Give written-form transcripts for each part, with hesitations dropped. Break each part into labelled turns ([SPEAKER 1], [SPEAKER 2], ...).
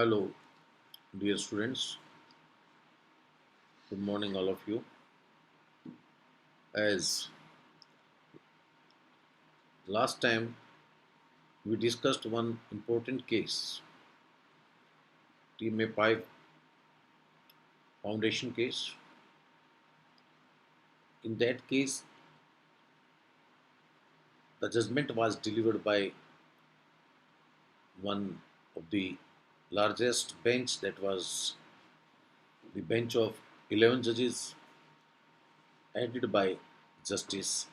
[SPEAKER 1] Hello, dear students. Good morning, all of you. As last time we discussed one important case, TMA5 Foundation case. In that case, the judgment was delivered by one of the largest bench, that was the bench of 11 judges, headed by Justice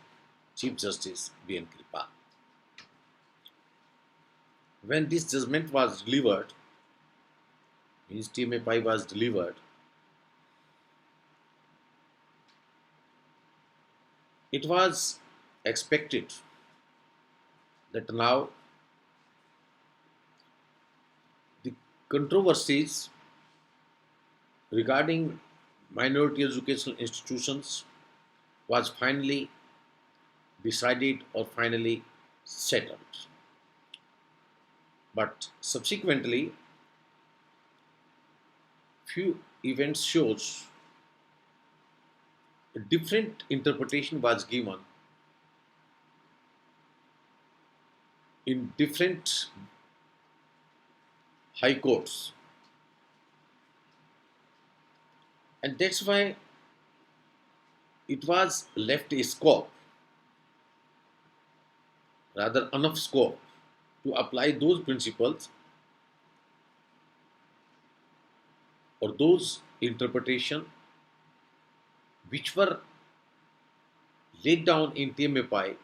[SPEAKER 1] Chief Justice B.N. Kripa. When this judgment was delivered, means TMA5 was delivered, it was expected that now the controversies regarding minority educational institutions was finally decided or finally settled. But subsequently, few events shows a different interpretation was given in different high courts, and that's why it was left a scope, rather enough scope, to apply those principles or those interpretation which were laid down in TMFI.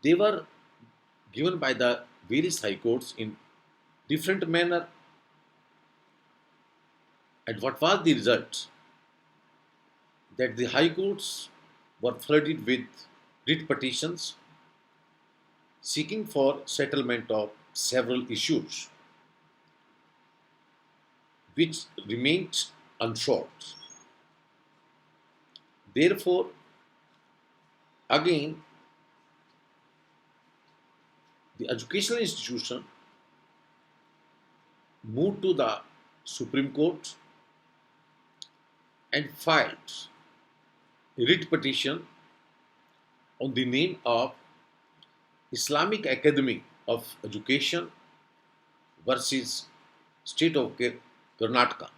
[SPEAKER 1] They were given by the various high courts in different manner. And what was the result? That the high courts were flooded with writ petitions seeking for settlement of several issues which remained unsolved. Therefore, again, the educational institution moved to the Supreme Court and filed a writ petition on the name of Islamic Academy of Education versus State of Karnataka,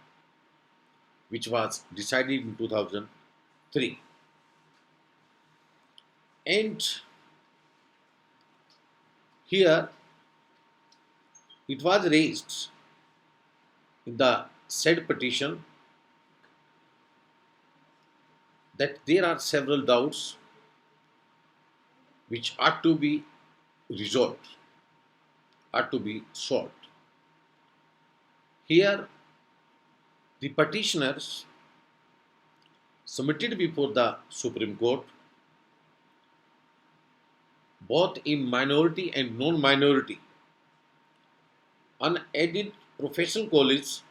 [SPEAKER 1] which was decided in 2003. And here it was raised in the said petition that there are several doubts which ought to be resolved, ought to be solved. Here, the petitioners submitted before the Supreme Court, both in minority and non-minority, unaided professional college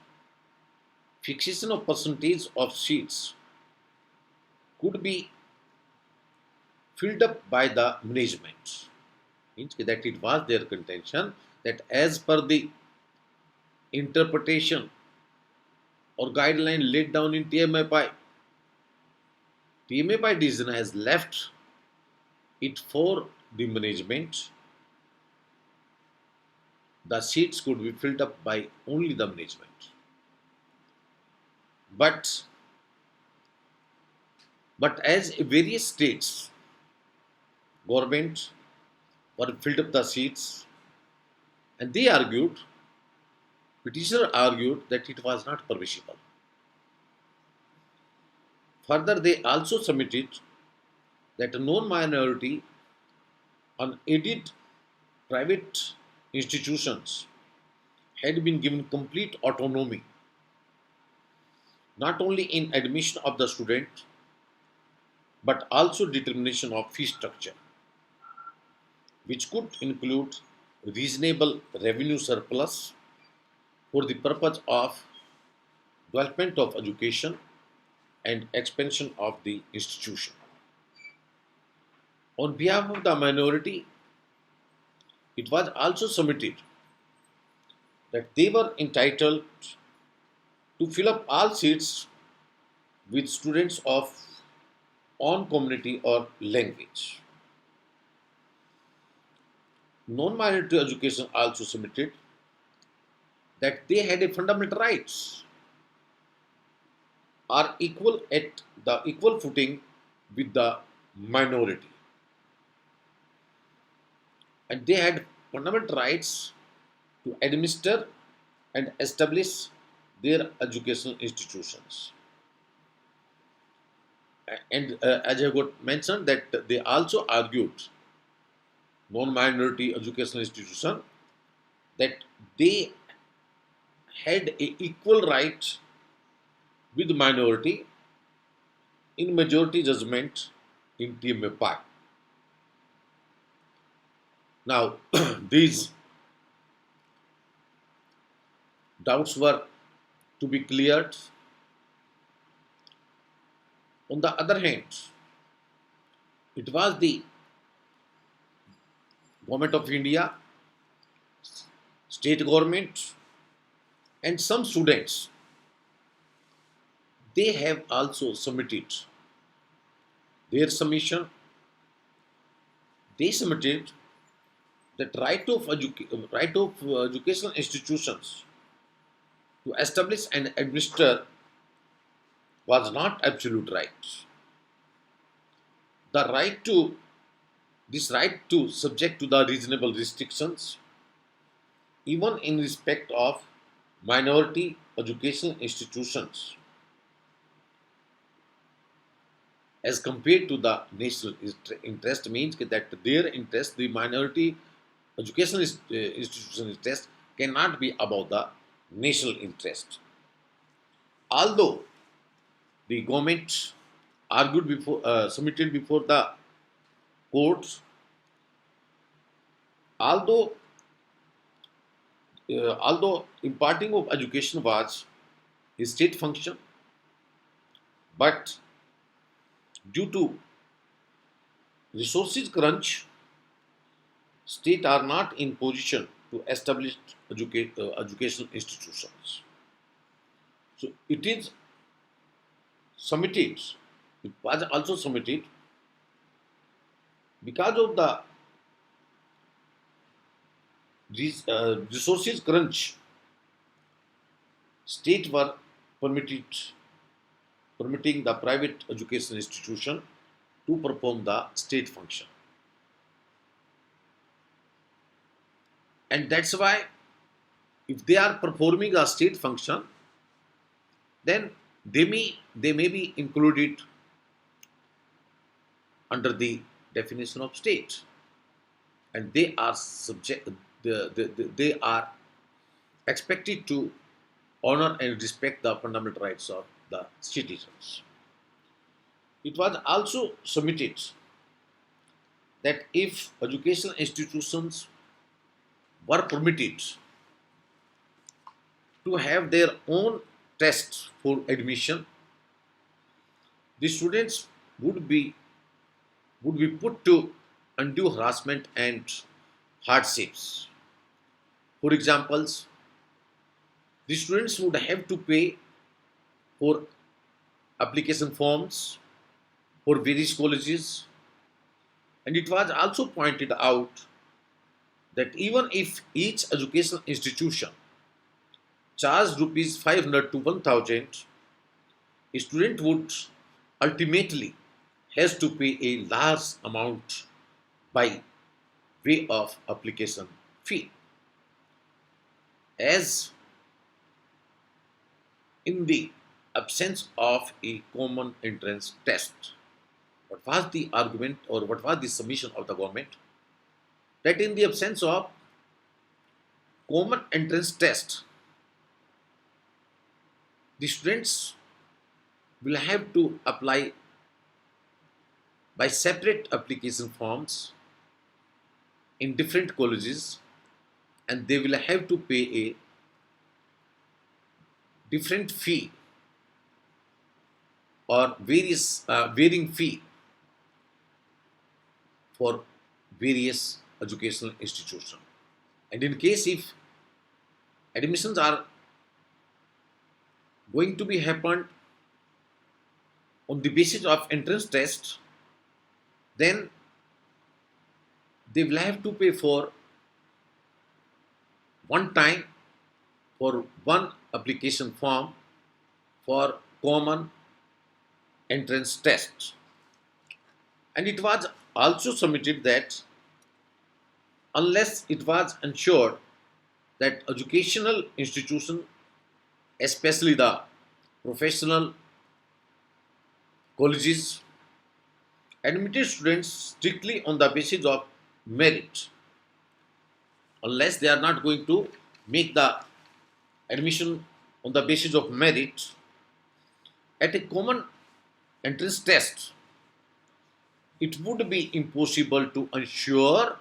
[SPEAKER 1] fixation of percentage of seats could be filled up by the management. Means that it was their contention that as per the interpretation or guideline laid down in TMFI, TMFI decision has left it for the management. The seats could be filled up by only the management. But as various states government were filled up the seats, and they argued, petitioner argued that it was not permissible. Further, they also submitted that a non-minority unaided private institutions had been given complete autonomy, not only in admission of the student, but also determination of fee structure, which could include reasonable revenue surplus for the purpose of development of education and expansion of the institution. On behalf of the minority, it was also submitted that they were entitled to fill up all seats with students of own community or language. Non-minority education also submitted that they had a fundamental rights are equal at the equal footing with the minority, and they had fundamental rights to administer and establish their educational institutions. And as I got mentioned, that they also argued non-minority educational institution that they had a equal right with minority in majority judgment in TMFI. Now, these doubts were to be cleared. On the other hand, it was the government of India, state government, and some students. They have also submitted their submission. They submitted that right of educational institutions to establish and administer was not absolute right. The right to this right to subject to the reasonable restrictions, even in respect of minority educational institutions, as compared to the national interest, means that their interest, the minority educational institution interest, cannot be above the national interest. Although the government argued before, submitted before the courts, although although imparting of education was a state function, but due to resources crunch, state are not in position to establish educational institutions. So it is submitted. It was also submitted because of the resources crunch. State were permitted permitting the private education institution to perform the state function, and that's why if they are performing a state function, then they may be included under the definition of state, and they are subject they are expected to honor and respect the fundamental rights of the citizens. It was also submitted that if educational institutions were permitted to have their own tests for admission, the students would be put to undue harassment and hardships. For examples, the students would have to pay for application forms for various colleges, and it was also pointed out that even if each educational institution charged rupees 500 to 1000, a student would ultimately has to pay a large amount by way of application fee, as in the absence of a common entrance test. What was the argument or what was the submission of the government? That in the absence of common entrance test, the students will have to apply by separate application forms in different colleges, and they will have to pay a different fee or various varying fee for various educational institutions. And in case if admissions are going to be happened on the basis of entrance test, then they will have to pay for one time for one application form for common entrance test. And it was also submitted that unless it was ensured that educational institution, especially the professional colleges, admitted students strictly on the basis of merit, unless they are not going to make the admission on the basis of merit at a common entrance test, it would be impossible to ensure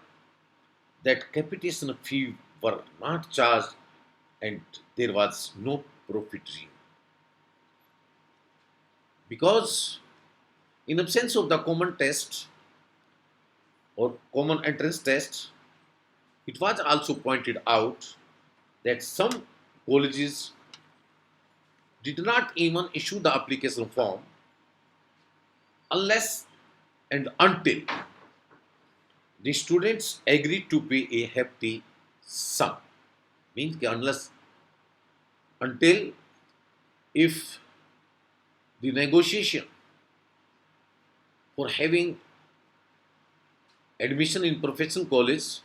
[SPEAKER 1] that capitation fee were not charged and there was no profiteering. Because in absence of the common test or common entrance test, it was also pointed out that some colleges did not even issue the application form unless and until the students agreed to pay a hefty sum. Means unless until if the negotiation for having admission in professional college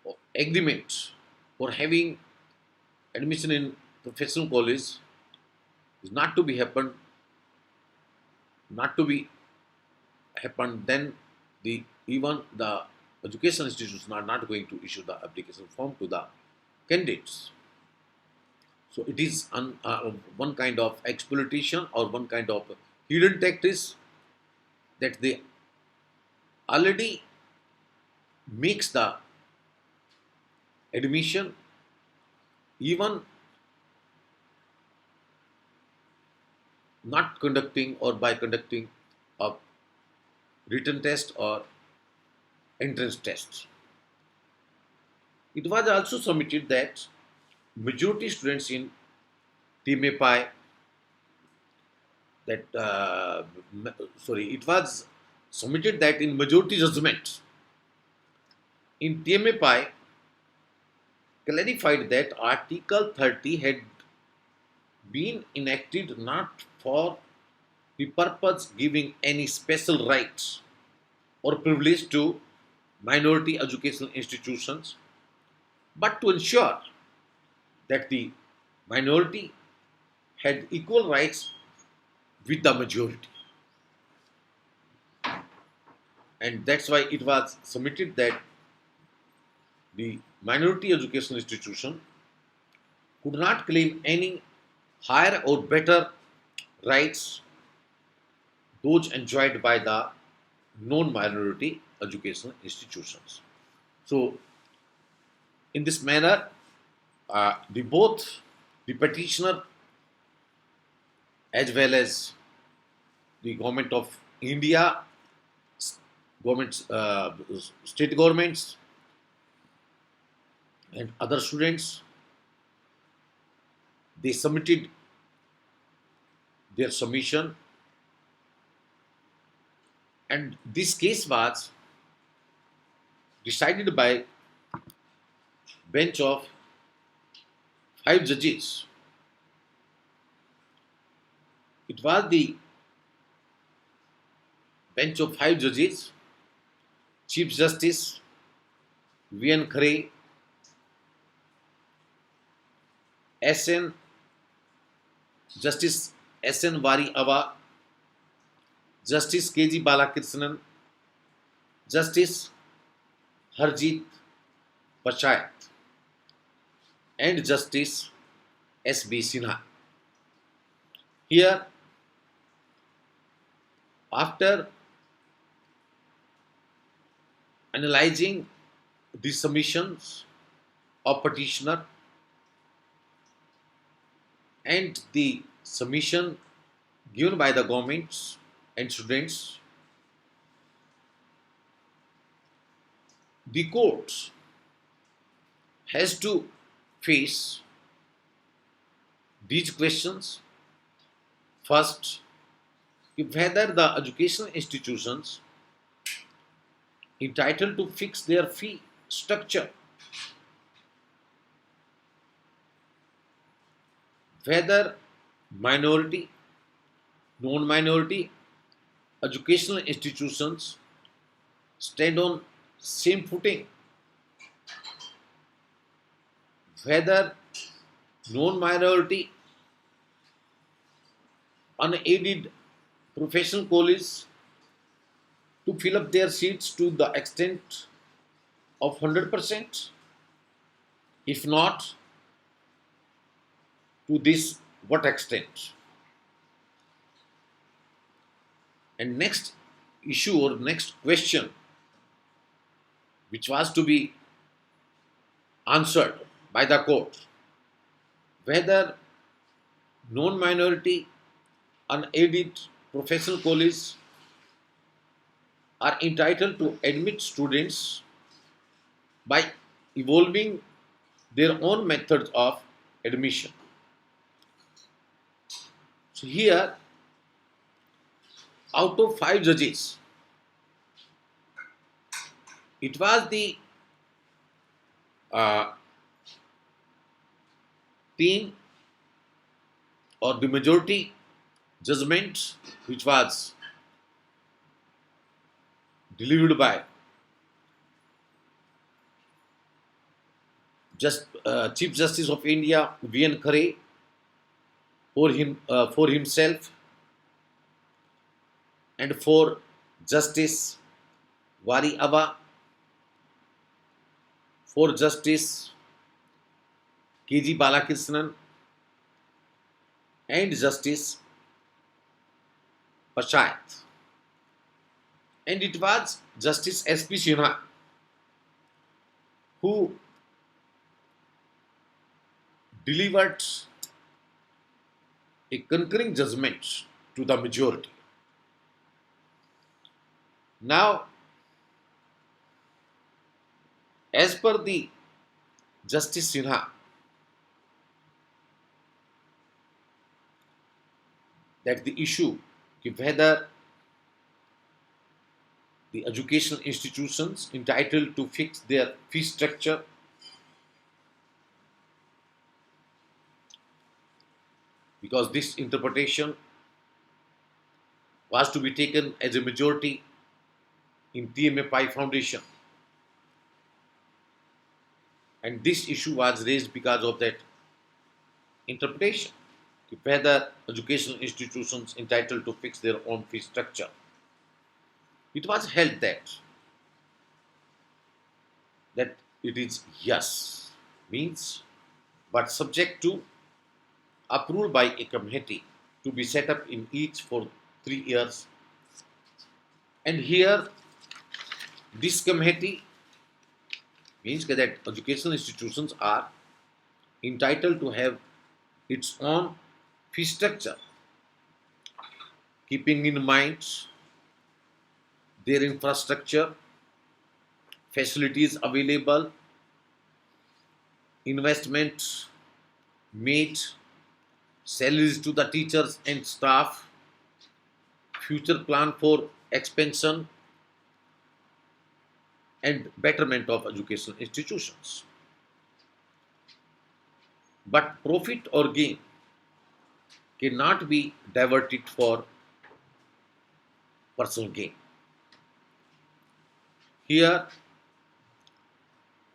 [SPEAKER 1] or agreement for having admission in professional college is not to be happened, then the even the education institutions are not going to issue the application form to the candidates. So it is one kind of exploitation or one kind of hidden tactics that they already makes the admission even not conducting or by conducting a written test or entrance test. It was also submitted that majority students in TMAPI that it was submitted that in majority judgment in TMAPI clarified that Article 30 had been enacted not for the purpose giving any special rights or privilege to minority educational institutions, but to ensure that the minority had equal rights with the majority. And that's why it was submitted that the minority educational institution could not claim any higher or better rights those enjoyed by the non-minority educational institutions. So, in this manner, both the petitioner as well as the government of India, governments, state governments, and other students, they submitted their submission, and this case was decided by bench of 5 judges. It was the bench of 5 judges: Chief Justice V.N. Khare, S.N. Justice S.N. Vari Ava, Justice K.G. Balakrishnan, Justice Harjit Panchayat, and Justice S.B. Sinha. Here, after analyzing the submissions of petitioner and the submission given by the governments and students, the court has to face these questions. First, whether the educational institutions entitled to fix their fee structure, whether minority, non-minority educational institutions stand on same footing, whether non-minority unaided professional colleges to fill up their seats to the extent of 100%, if not, to this what extent. And next issue or next question which was to be answered by the court, whether non-minority unaided professional colleges are entitled to admit students by evolving their own methods of admission. So here, out of 5 judges, it was the uh, team or the majority judgment which was delivered by Chief Justice of India V.N. Khare for himself, and for Justice Vari Ava, for Justice K.G. Balakrishnan, and Justice Panchayat. And it was Justice S.P. Sinha who delivered a concurring judgment to the majority. Now, as per the Justice Sinha, that the issue whether the educational institutions entitled to fix their fee structure because this interpretation was to be taken as a majority in TMA Pai Foundation, and this issue was raised because of that interpretation, whether educational institutions entitled to fix their own fee structure. It was held that it is yes, means, but subject to approval by a committee to be set up in each for 3 years. And here, this committee means that educational institutions are entitled to have its own fee structure, keeping in mind their infrastructure, facilities available, investment made, salaries to the teachers and staff, future plan for expansion and betterment of educational institutions. But profit or gain cannot be diverted for personal gain. Here,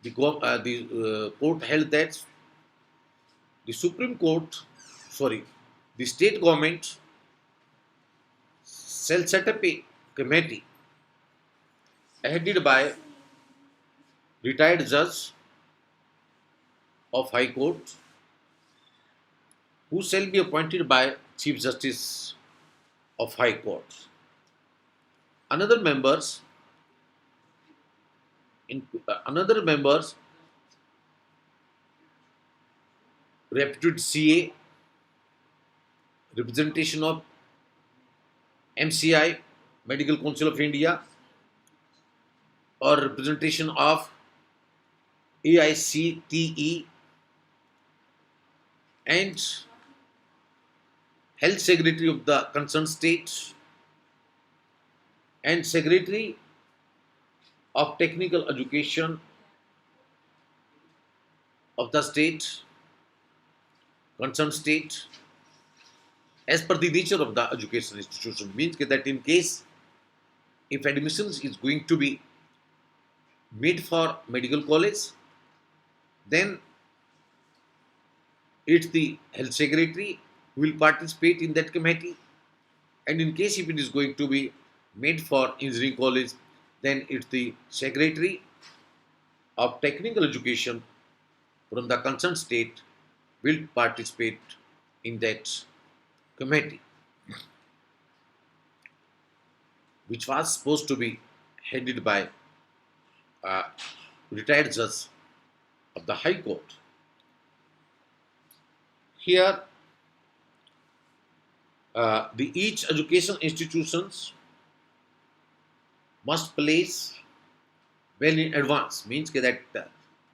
[SPEAKER 1] the court held that the Supreme Court, the state government shall set up a committee headed by retired judge of High Court, who shall be appointed by Chief Justice of High Court. Another members reputed CA, representation of MCI, Medical Council of India, or representation of AICTE and Health Secretary of the concerned state and Secretary of Technical Education of the state, concerned state, as per the nature of the education institution, means that in case if admissions is going to be made for medical college, then it's the health secretary who will participate in that committee. And in case if it is going to be made for engineering college, then it's the secretary of technical education from the concerned state will participate in that committee, which was supposed to be headed by a retired judge of the High Court. Here, the each education institutions must place well in advance. Means that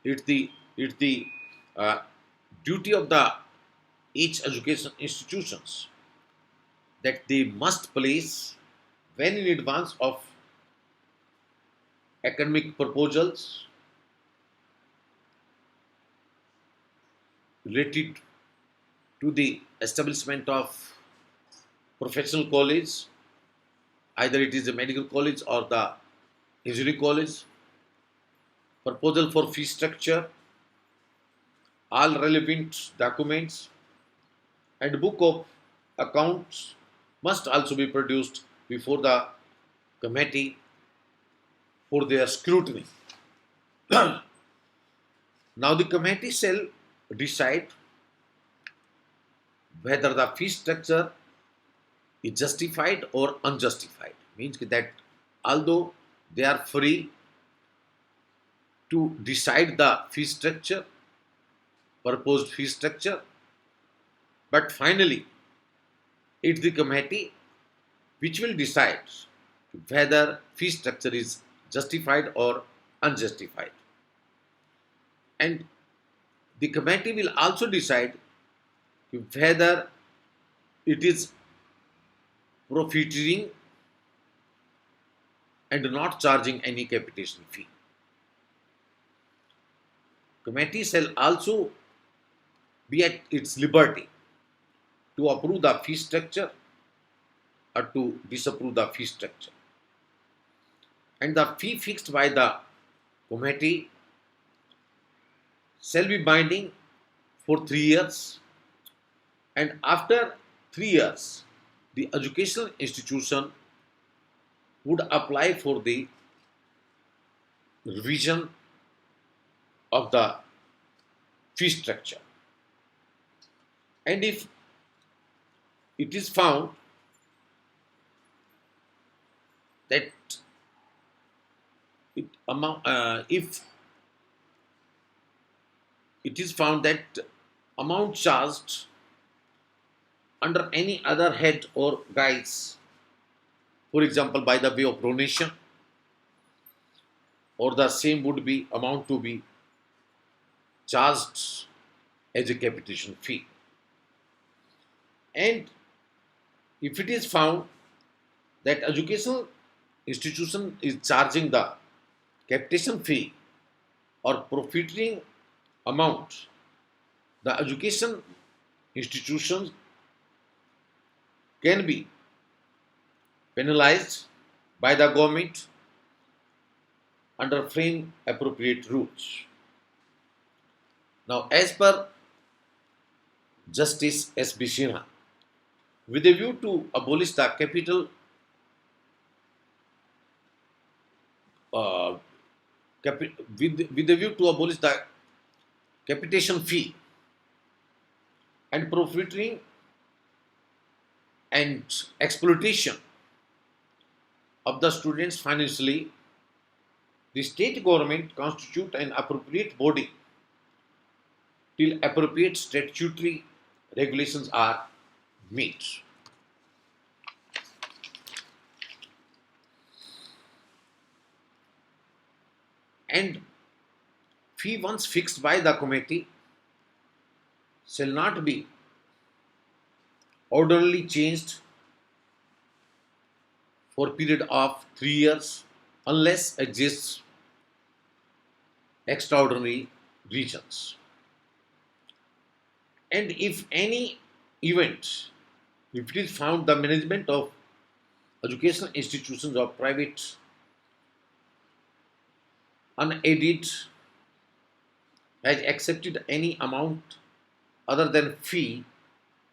[SPEAKER 1] it's the uh, duty of the each education institutions that they must place well in advance of academic proposals related to the establishment of professional college, either it is a medical college or the engineering college, proposal for fee structure, all relevant documents, and book of accounts must also be produced before the committee for their scrutiny. Now, the committee shall decide whether the fee structure is justified or unjustified. Means that although they are free to decide the fee structure, proposed fee structure, but finally it's the committee which will decide whether fee structure is justified or unjustified. And the committee will also decide whether it is profiteering and not charging any capitation fee. Committee shall also be at its liberty to approve the fee structure or to disapprove the fee structure. And the fee fixed by the committee shall be binding for 3 years, and after 3 years the educational institution would apply for the revision of the fee structure. And if it is found that if it is found that amount charged under any other head or guise, for example by the way of donation, or the same would be amount to be charged as a capitation fee. And if it is found that educational institution is charging the capitation fee or profiteering amount, the education institutions can be penalized by the government under frame appropriate rules. Now, as per Justice S.B. Sinha, with a view to abolish the capital uh, with a view to abolish the capitation fee and profiteering and exploitation of the students financially, the state government constitute an appropriate body till appropriate statutory regulations are met. And Fee once fixed by the committee shall not be orderly changed for a period of 3 years unless exists extraordinary reasons. And if any event, if it is found the management of educational institutions or private unaided has accepted any amount other than fee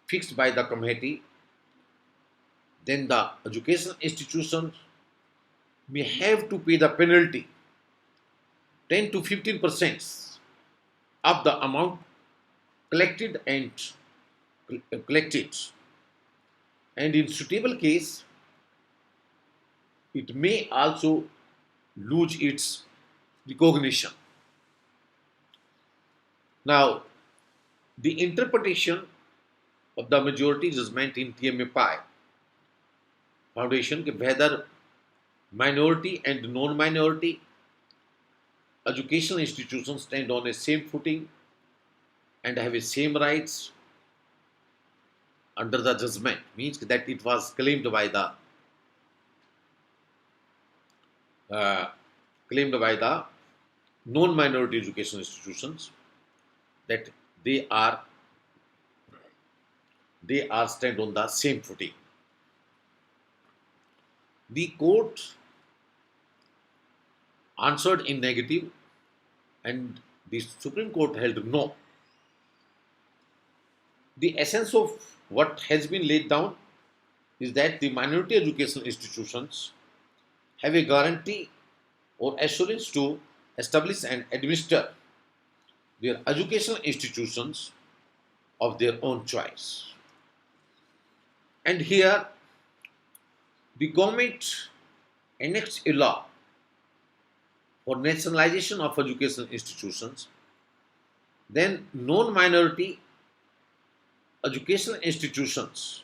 [SPEAKER 1] fixed by the committee, then the educational institution may have to pay the penalty 10 to 15% of the amount collected and collected. And in suitable case, it may also lose its recognition. Now, the interpretation of the majority judgment in TMAPI Foundation, whether minority and non-minority educational institutions stand on a same footing and have a same rights under the judgment, means that it was uh, claimed by the non-minority educational institutions that they are stand on the same footing. The court answered in negative, and the Supreme Court held no. The essence of what has been laid down is that the minority educational institutions have a guarantee or assurance to establish and administer their educational institutions of their own choice. And here, the government enacts a law for nationalization of educational institutions, then non-minority educational institutions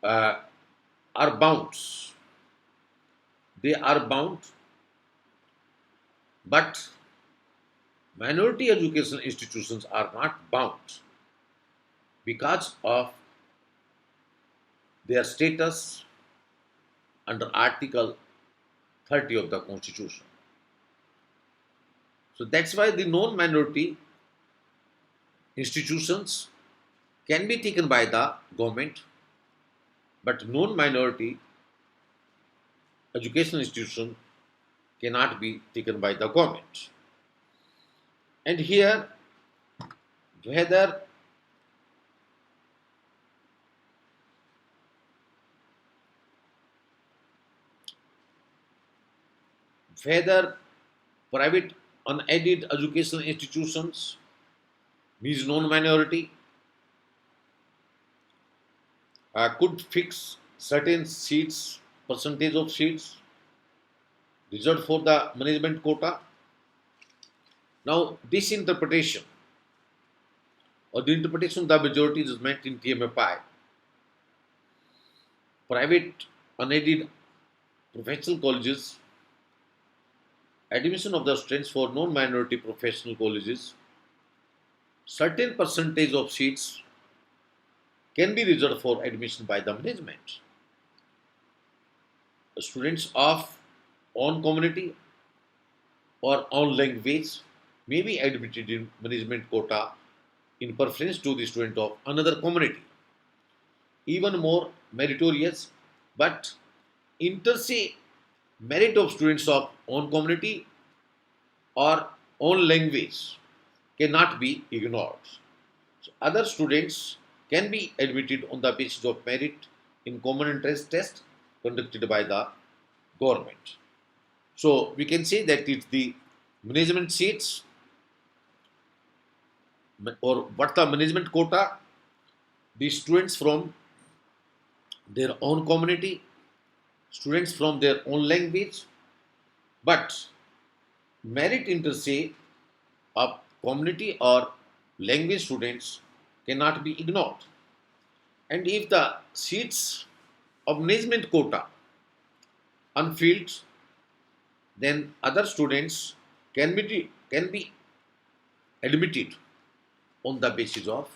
[SPEAKER 1] uh, are bound. They are bound, but minority educational institutions are not bound because of their status under Article 30 of the Constitution. So that's why the non-minority institutions can be taken by the government, but non-minority educational institution cannot be taken by the government. And here, whether private unaided educational institutions means non-minority could fix certain seats, percentage of seats reserved for the management quota. Now, this interpretation or the interpretation of the majority judgment in TMFI, private unaided professional colleges, admission of the students for non-minority professional colleges, certain percentage of seats can be reserved for admission by the management. Students of own community or own language may be admitted in management quota in preference to the student of another community. Even more meritorious, but inter se merit of students of own community or own language cannot be ignored. So other students can be admitted on the basis of merit in common interest test conducted by the government. So we can say that it's the management seats or what the management quota, the students from their own community, students from their own language, but merit inter se of community or language students cannot be ignored. And if the seats of management quota unfilled, then other students can be can be admitted on the basis of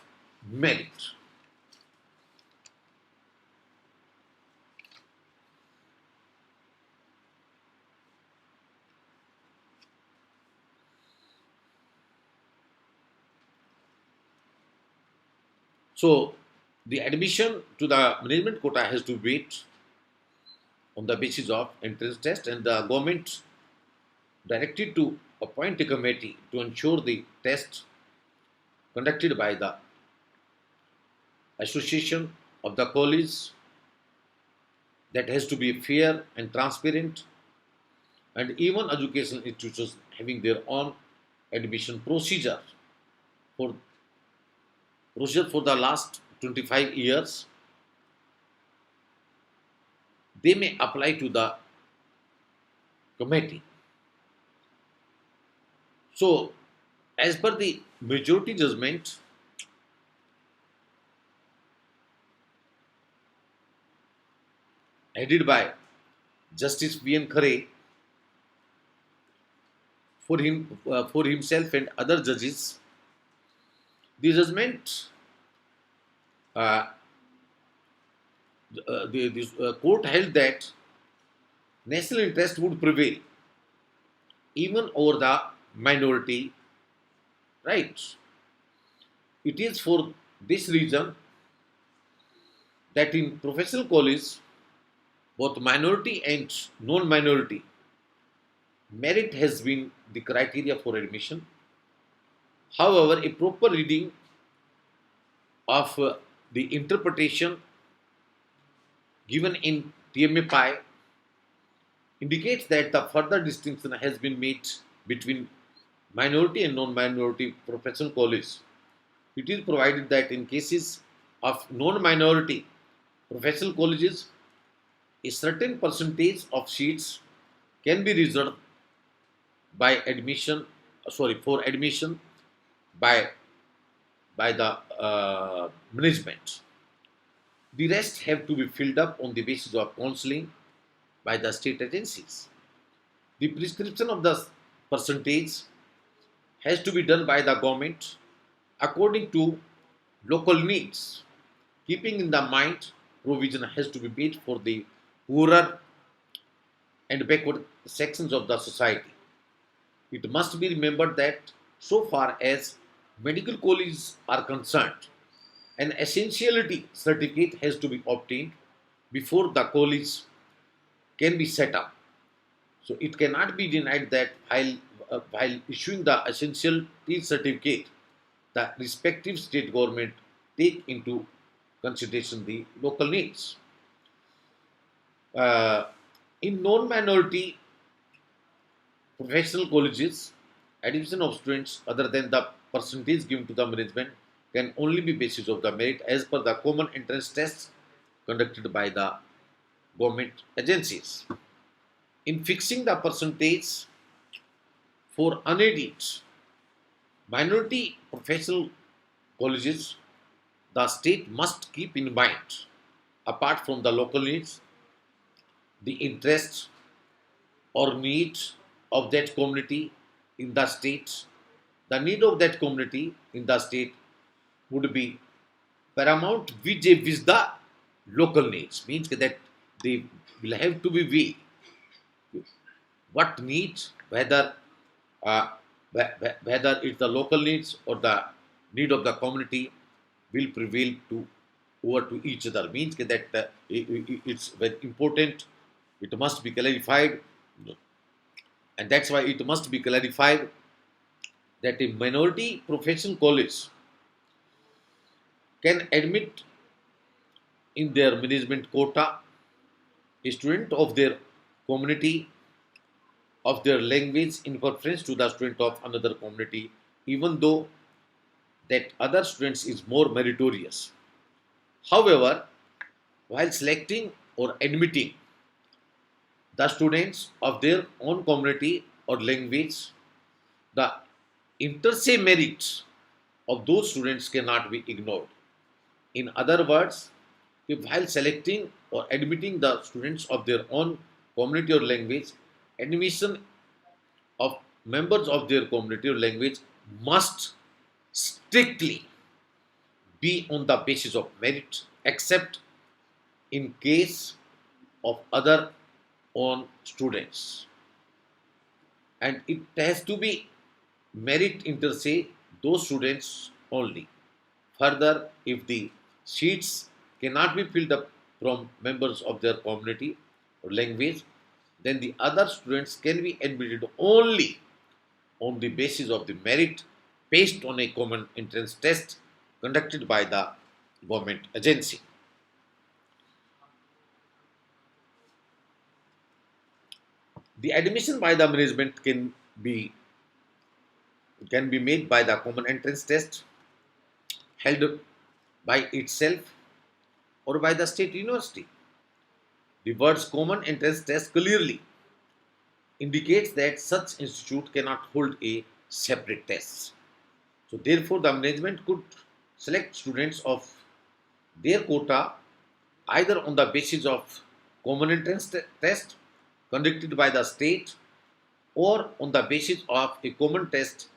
[SPEAKER 1] merit. So the admission to the management quota has to wait on the basis of entrance test, and the government directed to appoint a committee to ensure the test conducted by the association of the college, that has to be fair and transparent, and even educational institutions having their own admission for procedure for the last 25 years, they may apply to the committee. So, as per the majority judgment, headed by Justice V.N. Khare, for himself and other judges, the judgment, uh, the court held that national interest would prevail even over the minority rights. It is for this reason that in professional college, both minority and non-minority, merit has been the criteria for admission. However, a proper reading of the interpretation given in TMA Pi indicates that the further distinction has been made between minority and non-minority professional college. It is provided that in cases of non-minority professional colleges, a certain percentage of seats can be reserved by admission, for admission by the management. The rest have to be filled up on the basis of counseling by the state agencies. The prescription of the percentage has to be done by the government according to local needs, keeping in the mind provision has to be made for the poorer and backward sections of the society. It must be remembered that so far as medical colleges are concerned, an essentiality certificate has to be obtained before the college can be set up. So it cannot be denied that while issuing the essentiality certificate, the respective state government take into consideration the local needs. Uh, in non-minority professional colleges, admission of students other than the percentage given to the management can only be basis of the merit as per the common entrance tests conducted by the government agencies. In fixing the percentage for unaided minority professional colleges, the state must keep in mind, apart from the local needs, the interests or needs of that community in the state. The need of that community in the state would be paramount with the local needs. Means that they will have to be weighed what needs, uh, whether it's the local needs or the need of the community will prevail to over to each other. Means that it's very important. It must be clarified, and that's why it must be clarified that a minority professional college can admit in their management quota a student of their community, of their language, in preference to the student of another community, even though that other students is more meritorious. However, while selecting or admitting the students of their own community or language, the inter se merits of those students cannot be ignored. In other words, if while selecting or admitting the students of their own community or language, admission of members of their community or language must strictly be on the basis of merit, except in case of other on students. And it has to be merit inter se those students only. Further, if the seats cannot be filled up from members of their community or language, then the other students can be admitted only on the basis of the merit based on a common entrance test conducted by the government agency. The admission by the management be made by the common entrance test held by itself or by the state university. The words common entrance test clearly indicates that such institute cannot hold a separate test. So therefore the management could select students of their quota either on the basis of common entrance test conducted by the state or on the basis of a common test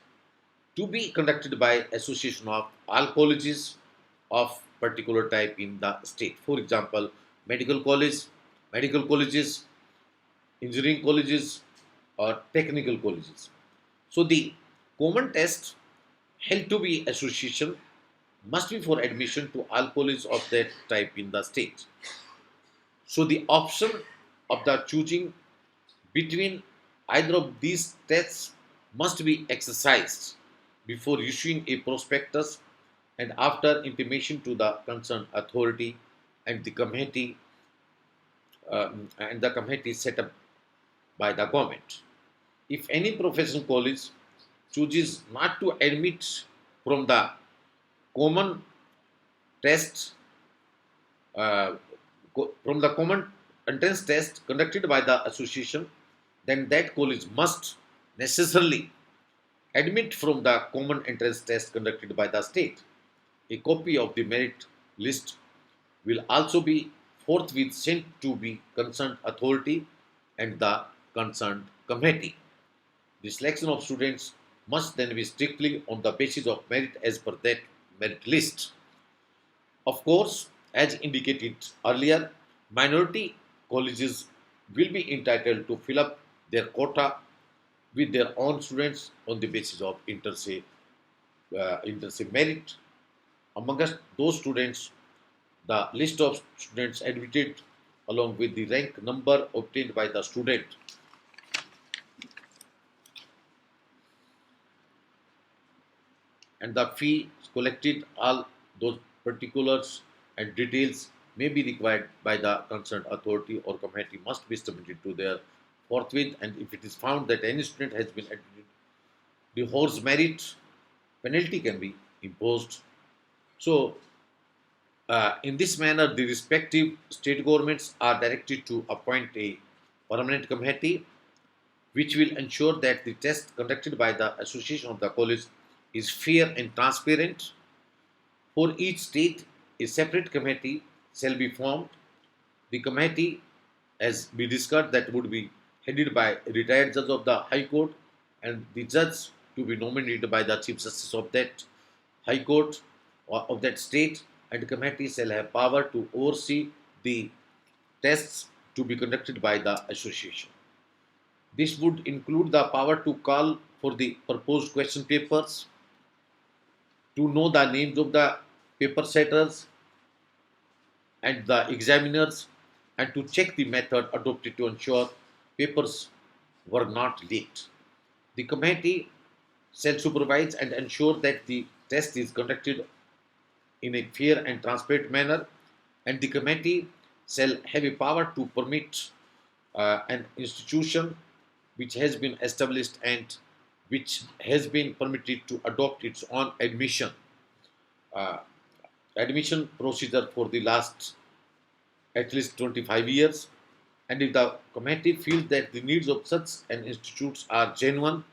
[SPEAKER 1] to be conducted by association of all colleges of particular type in the state. For example, medical college, medical colleges, engineering colleges, or technical colleges. So the common test held to be association must be for admission to all colleges of that type in the state. So the option of the choosing between either of these tests must be exercised before issuing a prospectus and after intimation to the concerned authority and the committee set up by the government. If any professional college chooses not to admit from the common test uh, from the common entrance test conducted by the association, then that college must necessarily admit from the common entrance test conducted by the state. A copy of the merit list will also be forthwith sent to the concerned authority and the concerned committee. The selection of students must then be strictly on the basis of merit as per that merit list. Of course, as indicated earlier, minority colleges will be entitled to fill up their quota with their own students on the basis of inter se merit. Amongst those students, the list of students admitted along with the rank number obtained by the student and the fee collected, all those particulars and details may be required by the concerned authority or committee must be submitted to their forthwith, and if it is found that any student has been admitted the horse merit, penalty can be imposed. So in this manner, the respective state governments are directed to appoint a permanent committee which will ensure that the test conducted by the association of the college is fair and transparent. For each state, a separate committee shall be formed. The committee, as we discussed, that would be headed by a retired judge of the High Court, and the judge to be nominated by the Chief Justice of that High Court or of that state, and the committee shall have power to oversee the tests to be conducted by the association. This would include the power to call for the proposed question papers, to know the names of the paper setters and the examiners, and to check the method adopted to ensure papers were not leaked. The committee shall supervise and ensure that the test is conducted in a fair and transparent manner, and the committee shall have a power to permit an institution which has been established and which has been permitted to adopt its own uh, admission procedure for the last at least 25 years, and if the committee feels that the needs of such an institutes are genuine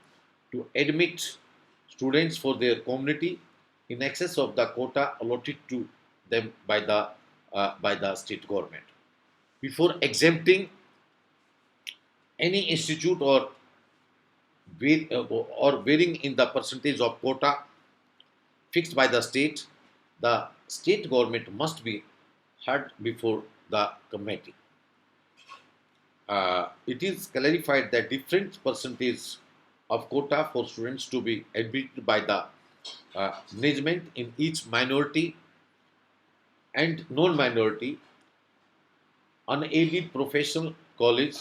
[SPEAKER 1] to admit students for their community in excess of the quota allotted to them by the state government. Before exempting any institute or or varying in the percentage of quota fixed by the state government must be heard before the committee. It is clarified that different percentage of quota for students to be admitted by the management in each minority and non-minority unaided professional college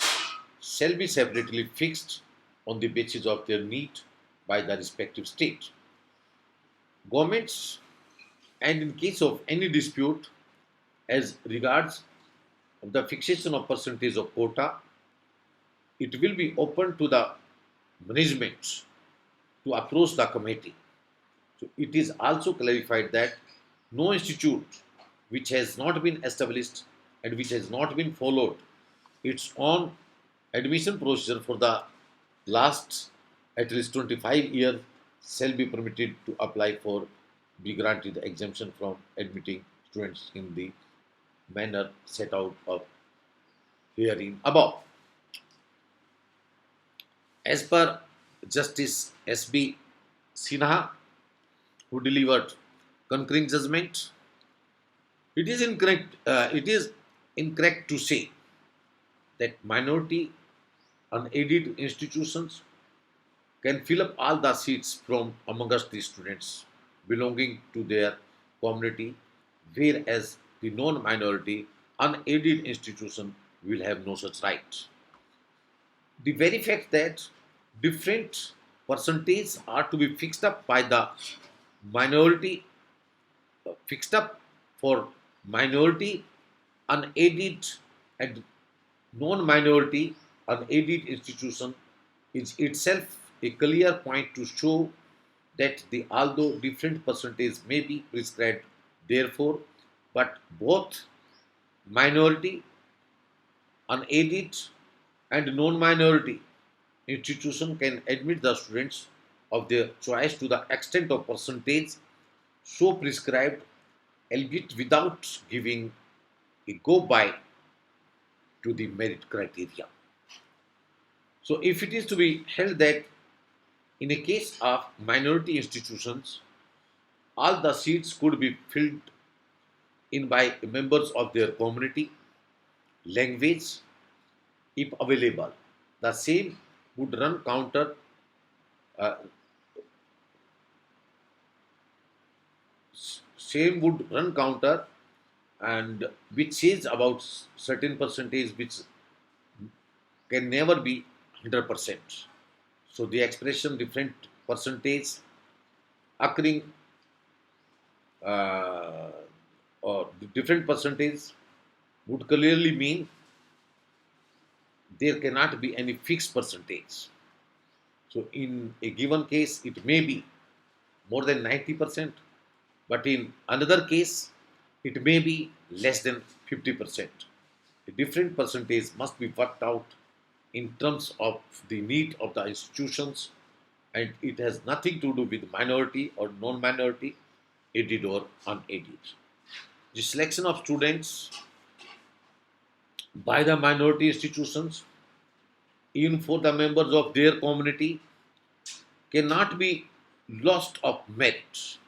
[SPEAKER 1] shall be separately fixed on the basis of their need by the respective state. Governments, and in case of any dispute as regards the fixation of percentage of quota, it will be open to the management to approach the committee. So it is also clarified that no institute which has not been established and which has not been followed its own admission procedure for the last at least 25 years shall be permitted to apply for be granted the exemption from admitting students in the manner set out of herein above. As per Justice S.B. Sinha, who delivered concurring judgment, it is incorrect to say that minority unaided institutions can fill up all the seats from amongst the students belonging to their community, whereas the non-minority unaided institution will have no such right. The very fact that different percentages are to be fixed up by the minority, fixed up for minority unaided and non-minority unaided institution is itself a clear point to show that the although different percentage may be prescribed therefore, but both minority unaided and non-minority institution can admit the students of their choice to the extent of percentage so prescribed, albeit without giving a go by to the merit criteria. So, if it is to be held that in a case of minority institutions, all the seats could be filled in by members of their community, language, if available. The same would run counter. Uh, Same would run counter, and which says about certain percentage which can never be 100%. So the expression different percentage occurring uh, or different percentage would clearly mean there cannot be any fixed percentage. So in a given case, it may be more than 90%, but in another case, it may be less than 50%. A different percentage must be worked out in terms of the need of the institutions, and it has nothing to do with minority or non-minority, aided or unaided. The selection of students by the minority institutions, even for the members of their community, cannot be lost of merit.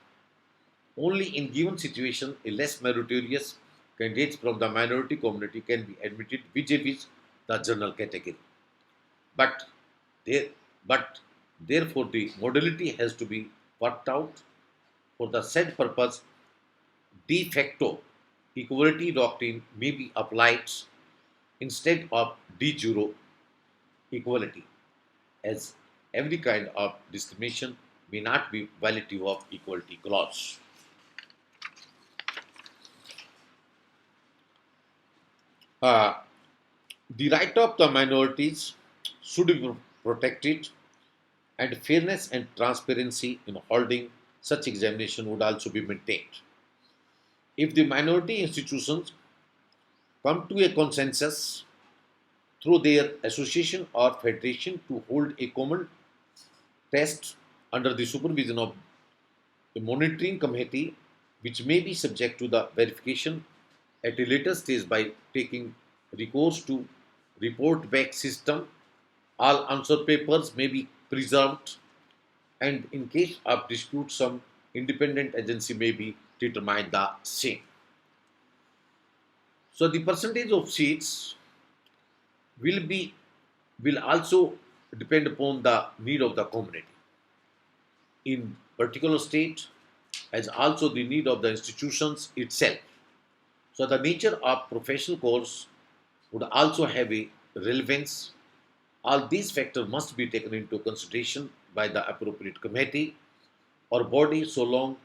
[SPEAKER 1] Only in given situation, a less meritorious candidate from the minority community can be admitted vis-a-vis the general category. But there, but therefore the modality has to be worked out. For the said purpose, de facto equality doctrine may be applied instead of de jure equality, as every kind of discrimination may not be violative of equality clause. Uh, the right of the minorities should be protected, and fairness and transparency in holding such examination would also be maintained. If the minority institutions come to a consensus through their association or federation to hold a common test under the supervision of a monitoring committee, which may be subject to the verification at a later stage by taking recourse to report back system, all answer papers may be preserved, and in case of dispute, some independent agency may be determined the same. So the percentage of seats will be will also depend upon the need of the community in particular state as also the need of the institutions itself. So the nature of professional course would also have a relevance. All these factors must be taken into consideration by the appropriate committee or body so long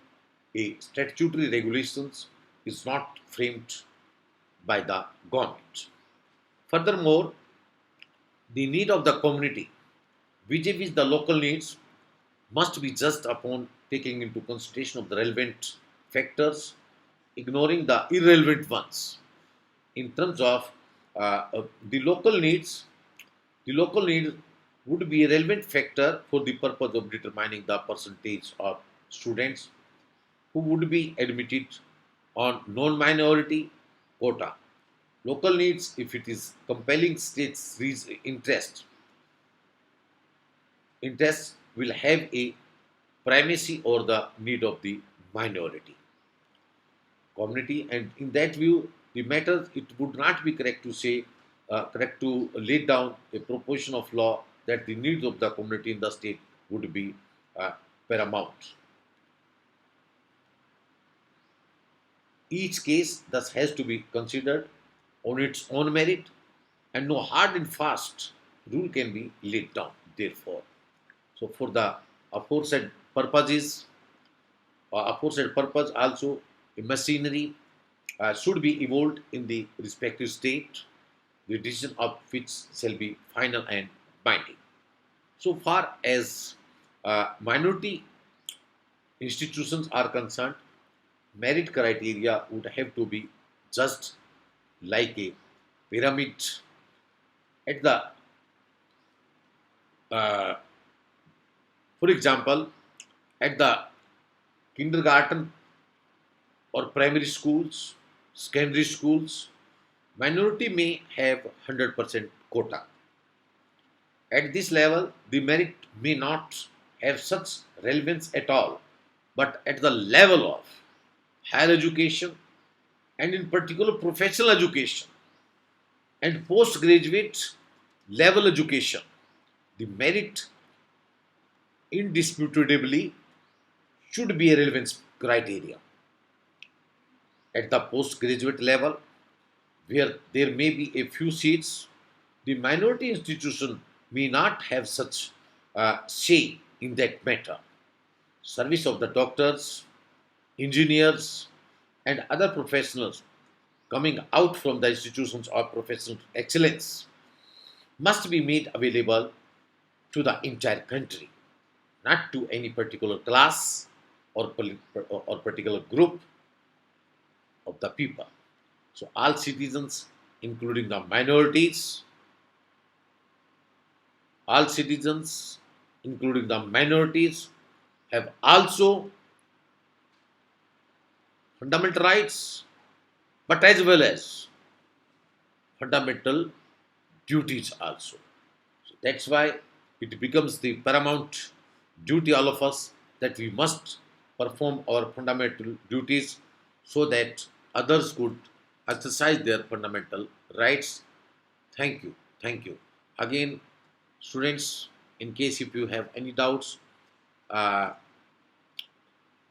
[SPEAKER 1] a statutory regulations is not framed by the government. Furthermore, the need of the community, vis-a-vis the local needs, must be judged upon taking into consideration of the relevant factors, ignoring the irrelevant ones. In terms of the local needs, the local need would be a relevant factor for the purpose of determining the percentage of students who would be admitted on non-minority quota. Local needs, if it is compelling states' interest will have a primacy over the need of the minority community. And in that view, the matter it would not be correct to say, correct to lay down a proposition of law that the needs of the community in the state would be uh, paramount. Each case thus has to be considered on its own merit, and no hard and fast rule can be laid down. Therefore, so for the aforesaid purposes, aforesaid purpose also, a machinery should be evolved in the respective state, the decision of which shall be final and binding. So far as minority institutions are concerned, merit criteria would have to be just like a pyramid. At the, uh, for example, at the kindergarten or primary schools, secondary schools, minority may have 100% quota. At this level, the merit may not have such relevance at all, but at the level of higher education and in particular professional education and postgraduate level education, the merit indisputably should be a relevance criteria. At the postgraduate level, where there may be a few seats, the minority institution may not have such say in that matter. Service of the doctors, engineers, and other professionals coming out from the institutions of professional excellence must be made available to the entire country, not to any particular class or particular group of the people. So all citizens, including the minorities, all citizens, including the minorities, have also fundamental rights, but as well as fundamental duties also. So that's why it becomes the paramount duty all of us that we must perform our fundamental duties so that others could exercise their fundamental rights. Thank you. Thank you. Again, students, in case if you have any doubts, uh,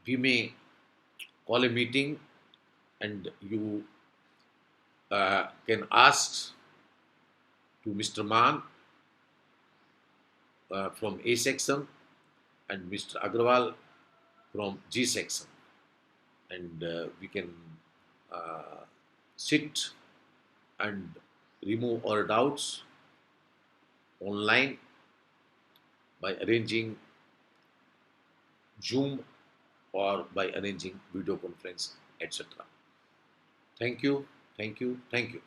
[SPEAKER 1] we may call a meeting and you can ask to Mr. Mann from A section and Mr. Agrawal from G section, and we can uh, sit and remove our doubts online by arranging Zoom or by arranging video conference, etc. Thank you, thank you, thank you.